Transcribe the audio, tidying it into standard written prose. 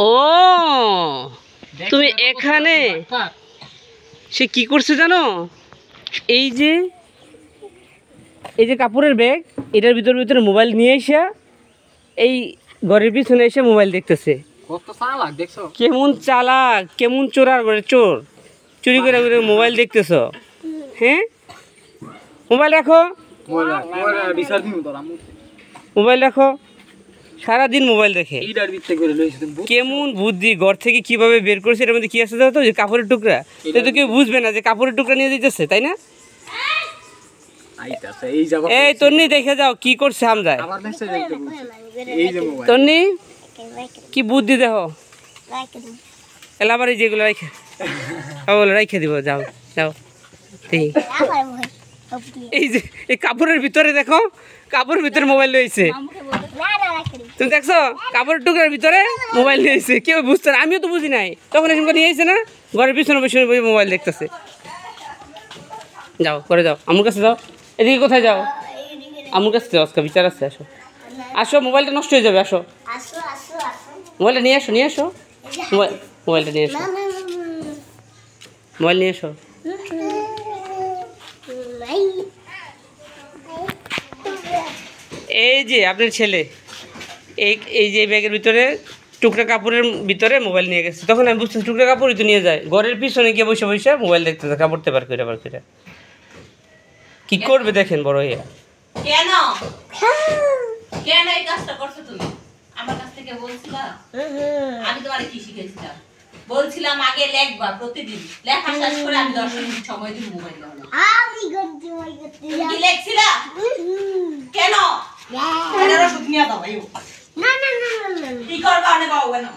ও তুমি এখানে সে কি করছে জানো এই যে কাপড়ের ব্যাগ এটার ভিতরে মোবাইল নিয়ে এসে এই ঘরের পিছনে এসে মোবাইল দেখতেছে কত চালাক দেখছো কেমন চালাক কেমন চোরার ঘরে চোর চুরি করে মোবাইল দেখতেছ হ্যাঁ মোবাইল রাখো মোবাইল রাখো সারাদিন মোবাইল দেখে কেমন বুদ্ধি ঘর থেকে কিভাবে বের করছে এর মধ্যে কি আছে জানো তো যে কাপড়ের টুকরা তো কেউ বুঝবে না যে কাপড়ের টুকরা নিয়ে দিতেছে তাই না এই তন্নি দেখে যাও কি করছে হামজায় তন্নি কি বুদ্ধি দেখো এলাবার যেগুলো রাখে রাখে দিব যাও যাও এই যে এই কাপড়ের ভিতরে দেখো কাপড়ের ভিতরে মোবাইল রয়েছে তুমি দেখছো কাপড়ের টুকরার ভিতরে মোবাইল নিয়েছে কেউ বুঝতে না আমিও তো বুঝি নাই তখন এরকম করে নিয়েছে না ঘরের পিছনে পিছনে মোবাইল দেখতেছে যাও করে যাও আমার কাছে যাও এদিকে কোথায় যাও আমার কাছে যাও আজকে বিচার আছে আসো আসো মোবাইলটা নষ্ট হয়ে যাবে আসো মোবাইলটা নিয়ে আসো মোবাইলটা নিয়ে এসো মোবাইল নিয়ে এসো এই যে আপনার ছেলে এই যে ব্যাগের ভিতরে টুকরা কাপড়ের ভিতরে মোবাইল নিয়ে গেছে তখন আমি বুঝতেছি টুকরা কাপড়ই তো নিয়ে যায় ঘরের পিছনে গিয়ে বসে বসে মোবাইল দেখতেছে কাপড় তেবার করে কি করবে দেখেন বড় হইয়া কেন কেন এই কাজটা করছো তুমি আমার কাছ থেকে বলছিলা আমি তোমারে কি শিখাইছিলাম বলছিলাম আগে লেখবা প্রতিদিন লেখা শেষ করে আমি 10 মিনিট সময় দিব মোবাইল নাও আমি গন্তি কি লেখছিলা কেন এটা রসুন নিয়ে দাও ভাই না কি করবা না বাবা না